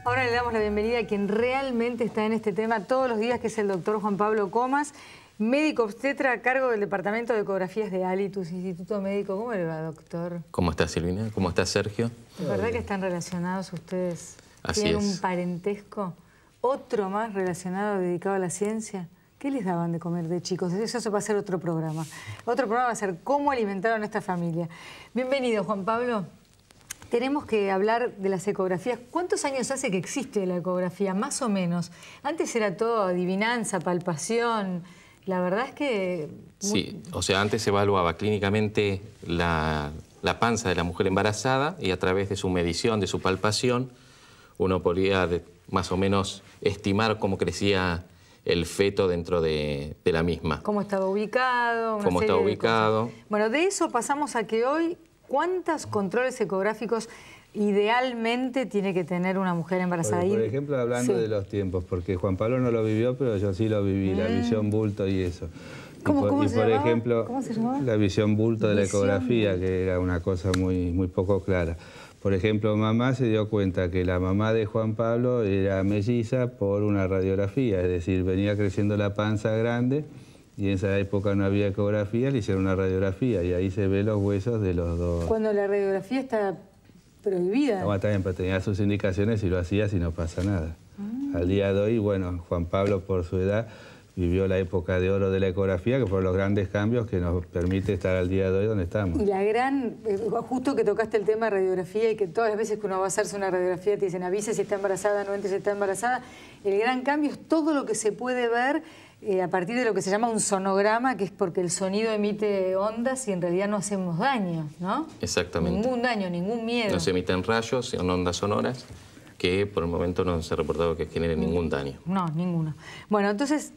Ahora le damos la bienvenida a quien realmente está en este tema todos los días, que es el doctor Juan Pablo Comas, médico obstetra a cargo del Departamento de Ecografías de Alitus, Instituto Médico. ¿Cómo le va, doctor? ¿Cómo está, Silvina? ¿Cómo está, Sergio? ¿Es verdad que están relacionados ustedes? Así ¿Tienen es. un parentesco? ¿Otro más relacionado, dedicado a la ciencia? ¿Qué les daban de comer de chicos? Eso va a ser otro programa. Otro programa va a ser cómo alimentaron a esta familia. Bienvenido, Juan Pablo. Tenemos que hablar de las ecografías. ¿Cuántos años hace que existe la ecografía? Más o menos. Antes era todo adivinanza, palpación. La verdad es que... Sí, o sea, antes se evaluaba clínicamente la panza de la mujer embarazada y a través de su medición, de su palpación, uno podía más o menos estimar cómo crecía el feto dentro de la misma. ¿Cómo estaba ubicado? Cómo estaba ubicado. Bueno, de eso pasamos a que hoy, ¿cuántos controles ecográficos idealmente tiene que tener una mujer embarazada? Por ejemplo, hablando de los tiempos, porque Juan Pablo no lo vivió, pero yo sí lo viví, la visión bulto y eso. ¿Cómo se por llamaba? ejemplo, ¿Cómo se llamaba? La visión bulto de la ecografía, que era una cosa muy poco clara. Por ejemplo, mamá se dio cuenta que la mamá de Juan Pablo era melliza por una radiografía, es decir, venía creciendo la panza grande y en esa época no había ecografía, le hicieron una radiografía y ahí se ve los huesos de los dos. Cuando la radiografía está prohibida. No, también, pero tenía sus indicaciones y lo hacía si no pasa nada. Al día de hoy, bueno, Juan Pablo por su edad vivió la época de oro de la ecografía, que fueron los grandes cambios que nos permite estar al día de hoy donde estamos. Y la gran, justo que tocaste el tema de radiografía y que todas las veces que uno va a hacerse una radiografía te dicen avise si está embarazada, no entres si está embarazada, el gran cambio es todo lo que se puede ver a partir de lo que se llama un sonograma, que es porque el sonido emite ondas y en realidad no hacemos daño, ¿no? Exactamente. Ningún daño, ningún miedo. No se emiten rayos, son ondas sonoras que por el momento no se ha reportado que generen ningún daño. No, ninguno. Bueno, entonces,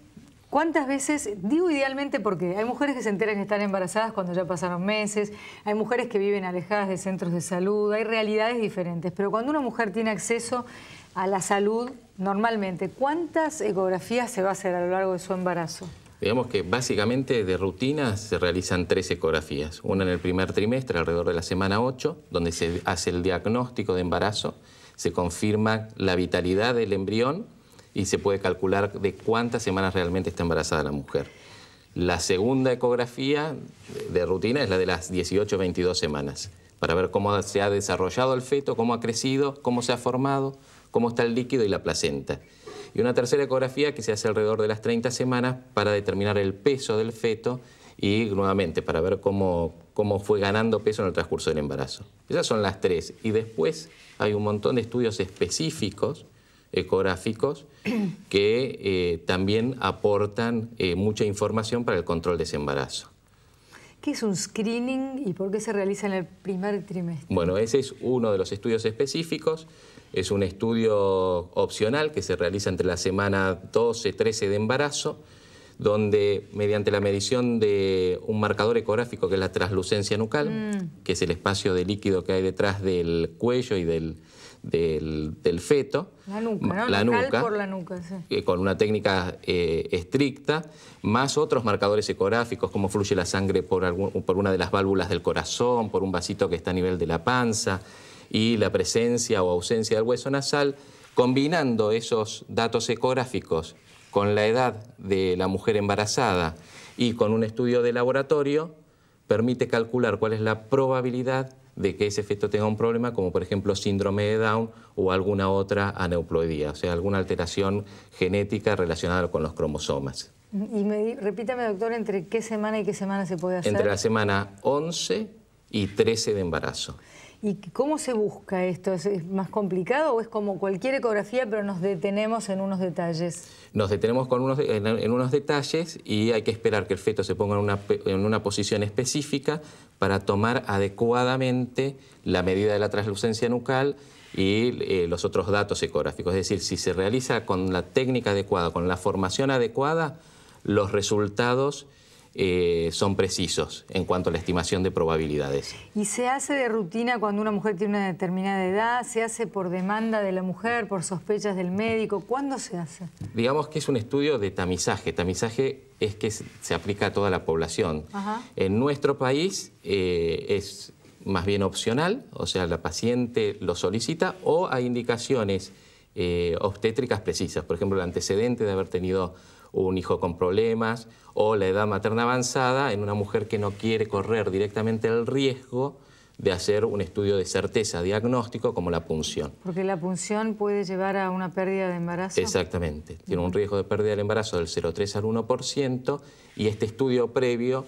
¿cuántas veces? Digo idealmente porque hay mujeres que se enteran que están embarazadas cuando ya pasaron meses, hay mujeres que viven alejadas de centros de salud, hay realidades diferentes, pero cuando una mujer tiene acceso a la salud, normalmente, ¿cuántas ecografías se va a hacer a lo largo de su embarazo? Digamos que básicamente de rutina se realizan 3 ecografías. Una en el primer trimestre, alrededor de la semana 8, donde se hace el diagnóstico de embarazo, se confirma la vitalidad del embrión y se puede calcular de cuántas semanas realmente está embarazada la mujer. La segunda ecografía de rutina es la de las 18-22 semanas, para ver cómo se ha desarrollado el feto, cómo ha crecido, cómo se ha formado, cómo está el líquido y la placenta. Y una tercera ecografía que se hace alrededor de las 30 semanas para determinar el peso del feto y nuevamente para ver cómo fue ganando peso en el transcurso del embarazo. Esas son las 3. Y después hay un montón de estudios específicos ecográficos que también aportan mucha información para el control de ese embarazo. ¿Qué es un screening y por qué se realiza en el primer trimestre? Bueno, ese es uno de los estudios específicos. Es un estudio opcional que se realiza entre la semana 12-13 de embarazo, donde mediante la medición de un marcador ecográfico que es la translucencia nucal, que es el espacio de líquido que hay detrás del cuello y del feto. La nuca, ¿no? La nuca, por la nuca, sí. Con una técnica estricta, más otros marcadores ecográficos, como fluye la sangre por una de las válvulas del corazón, por un vasito que está a nivel de la panza, y la presencia o ausencia del hueso nasal, combinando esos datos ecográficos con la edad de la mujer embarazada y con un estudio de laboratorio, permite calcular cuál es la probabilidad de que ese feto tenga un problema, como por ejemplo síndrome de Down o alguna otra aneuploidía, o sea, alguna alteración genética relacionada con los cromosomas. Y repítame, doctor, ¿entre qué semana y qué semana se puede hacer? Entre la semana 11 y 13 de embarazo. ¿Y cómo se busca esto? ¿Es más complicado o es como cualquier ecografía, pero nos detenemos en unos detalles? Nos detenemos en unos detalles y hay que esperar que el feto se ponga en una posición específica para tomar adecuadamente la medida de la translucencia nucal y los otros datos ecográficos. Es decir, si se realiza con la técnica adecuada, con la formación adecuada, los resultados son precisos en cuanto a la estimación de probabilidades. ¿Y se hace de rutina cuando una mujer tiene una determinada edad? ¿Se hace por demanda de la mujer, por sospechas del médico? ¿Cuándo se hace? Digamos que es un estudio de tamizaje. Tamizaje es que se aplica a toda la población. Ajá. En nuestro país es más bien opcional, o sea, la paciente lo solicita o hay indicaciones obstétricas precisas. Por ejemplo, el antecedente de haber tenido un hijo con problemas o la edad materna avanzada en una mujer que no quiere correr directamente el riesgo de hacer un estudio de certeza diagnóstico como la punción. Porque la punción puede llevar a una pérdida de embarazo. Exactamente. Tiene un riesgo de pérdida del embarazo del 0,3 al 1% y este estudio previo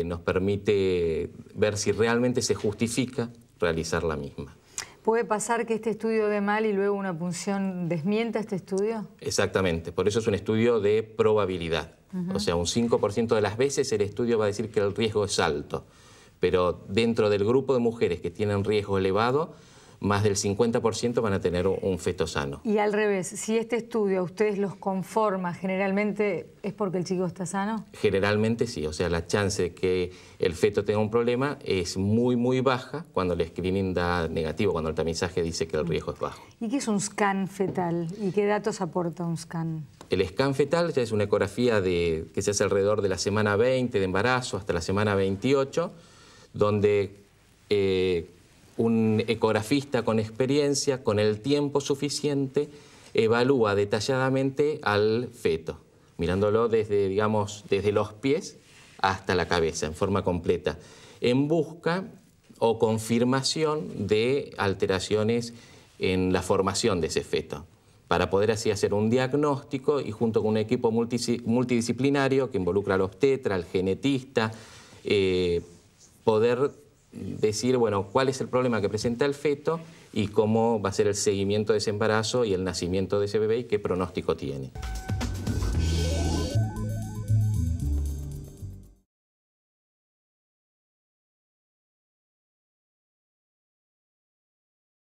nos permite ver si realmente se justifica realizar la misma. ¿Puede pasar que este estudio dé mal y luego una punción desmienta este estudio? Exactamente. Por eso es un estudio de probabilidad. O sea, un 5% de las veces el estudio va a decir que el riesgo es alto. Pero dentro del grupo de mujeres que tienen riesgo elevado, más del 50% van a tener un feto sano. Y al revés, si este estudio a ustedes los conforma, ¿generalmente es porque el chico está sano? Generalmente sí, o sea, la chance de que el feto tenga un problema es muy, muy baja cuando el screening da negativo, cuando el tamizaje dice que el riesgo es bajo. ¿Y qué es un scan fetal? ¿Y qué datos aporta un scan? El scan fetal ya es una ecografía que se hace alrededor de la semana 20 de embarazo hasta la semana 28, donde un ecografista con experiencia, con el tiempo suficiente, evalúa detalladamente al feto, mirándolo desde, digamos, desde los pies hasta la cabeza, en forma completa, en busca o confirmación de alteraciones en la formación de ese feto, para poder así hacer un diagnóstico y junto con un equipo multidisciplinario que involucra al obstetra, al genetista, poder decir, bueno, cuál es el problema que presenta el feto y cómo va a ser el seguimiento de ese embarazo y el nacimiento de ese bebé y qué pronóstico tiene.